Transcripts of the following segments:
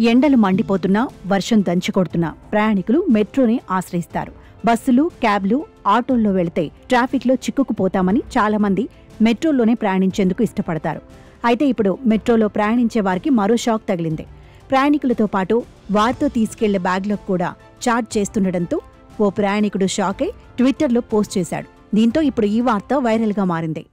ఎండలు మండిపోతున్నా, వర్షం దంచుకొడుతున్నా ప్రయాణికులు మెట్రోని ఆశ్రయిస్తారు. బస్సులు, క్యాబ్లు, ఆటోల్లో వెళితే ట్రాఫిక్లో చిక్కుకుపోతామని చాలామంది మెట్రోలోనే ప్రయాణించేందుకు ఇష్టపడతారు. అయితే ఇప్పుడు మెట్రోలో ప్రయాణించే వారికి మరో షాక్ తగిలింది. ప్రయాణికులతో పాటు వారితో తీసుకెళ్లే బ్యాగ్లకు కూడా ఛార్జ్ చేస్తుండటంతో ఓ ప్రయాణికుడు షాక్ అయి ట్విట్టర్లో పోస్ట్ చేశాడు. దీంతో ఇప్పుడు ఈ వార్త వైరల్గా మారింది.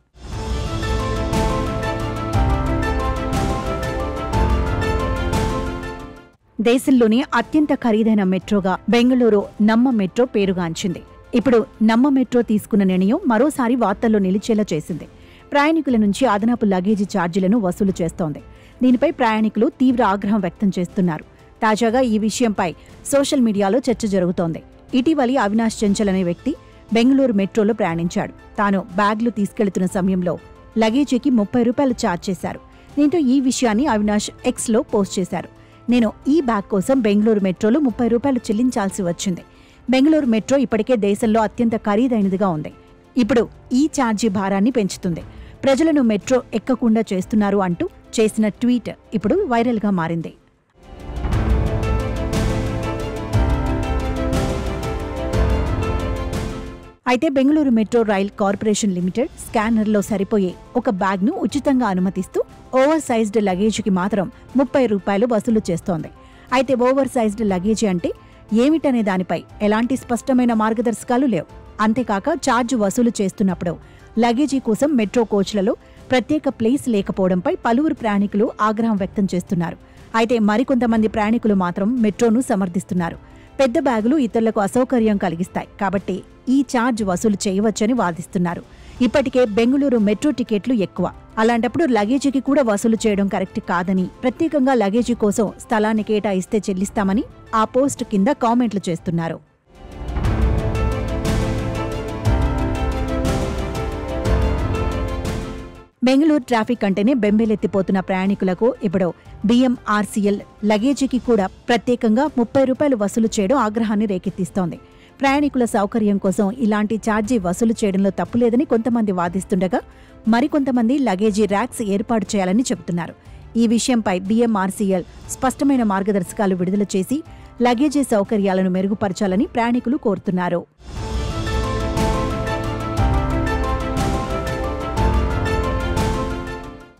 దేశంలోని అత్యంత ఖరీదైన మెట్రోగా బెంగళూరు నమ్మ మెట్రో పేరుగాంచింది. ఇప్పుడు నమ్మ మెట్రో తీసుకున్న నిర్ణయం మరోసారి వార్తల్లో నిలిచేలా చేసింది. ప్రయాణికుల నుంచి అదనపు లగేజీ ఛార్జీలను వసూలు చేస్తోంది. దీనిపై ప్రయాణికులు తీవ్ర ఆగ్రహం వ్యక్తం చేస్తున్నారు. తాజాగా ఈ విషయంపై సోషల్ మీడియాలో చర్చ జరుగుతోంది. ఇటీవలి అవినాష్ చెంచల్ అనే వ్యక్తి బెంగళూరు మెట్రోలో ప్రయాణించాడు. తాను బ్యాగ్లు తీసుకెళ్తున్న సమయంలో లగేజీకి 30 రూపాయలు ఛార్జ్ చేశారు. దీంతో ఈ విషయాన్ని అవినాష్ ఎక్స్లో పోస్ట్ చేశారు. నేను ఈ బ్యాగ్ కోసం బెంగళూరు మెట్రోలో 30 రూపాయలు చెల్లించాల్సి వచ్చింది. బెంగళూరు మెట్రో ఇప్పటికే దేశంలో అత్యంత ఖరీదైనదిగా ఉంది. ఇప్పుడు ఈ ఛార్జీ భారాన్ని పెంచుతుంది. ప్రజలను మెట్రో ఎక్కకుండా చేస్తున్నారు అంటూ చేసిన ట్వీట్ ఇప్పుడు వైరల్గా మారింది. అయితే Bengaluru metro rail corporation limited స్కానర్లో సరిపోయే ఒక బ్యాగ్ను ఉచితంగా అనుమతిస్తూ ఓవర్ సైజ్డ్ లగేజీకి మాత్రం 30 రూపాయలు వసూలు చేస్తోంది. అయితే ఓవర్ సైజ్డ్ లగేజీ అంటే ఏమిటనే దానిపై ఎలాంటి స్పష్టమైన మార్గదర్శకాలు లేవు. అంతేకాక ఛార్జ్ వసూలు చేస్తున్నప్పుడు లగేజీ కోసం మెట్రో కోచ్లలో ప్రత్యేక ప్లేస్ లేకపోవడంపై పలువురు ప్రయాణికులు ఆగ్రహం వ్యక్తం చేస్తున్నారు. అయితే మరికొంతమంది ప్రయాణికులు మాత్రం మెట్రోను సమర్థిస్తున్నారు. పెద్ద బ్యాగులు ఇతరులకు అసౌకర్యం కలిగిస్తాయి కాబట్టి ఈ ఛార్జ్ వసూలు చేయవచ్చని వాదిస్తున్నారు. ఇప్పటికే బెంగళూరు మెట్రో టికెట్లు ఎక్కువ, అలాంటప్పుడు లగేజీకి కూడా వసూలు చేయడం కరెక్ట్ కాదని, ప్రత్యేకంగా లగేజీ కోసం స్థలాన్ని కేటాయిస్తే చెల్లిస్తామని ఆ పోస్ట్ కింద కామెంట్లు చేస్తున్నారు. బెంగళూరు ట్రాఫిక్ అంటేనే బెంబేలెత్తిపోతున్న ప్రయాణికులకు ఇప్పుడు BMRCL లగేజీకి కూడా ప్రత్యేకంగా 30 రూపాయలు వసూలు చేయడం ఆగ్రహాన్ని రేకెత్తిస్తోంది. ప్రయాణికుల సౌకర్యం కోసం ఇలాంటి ఛార్జీ వసూలు చేయడంలో తప్పులేదని కొంతమంది వాదిస్తుండగా, మరికొంతమంది లగేజీ ర్యాక్స్ ఏర్పాటు చేయాలని చెబుతున్నారు. ఈ విషయంపై BMRCL స్పష్టమైన మార్గదర్శకాలు విడుదల చేసి లగేజీ సౌకర్యాలను మెరుగుపరచాలని ప్రయాణికులు కోరుతున్నారు.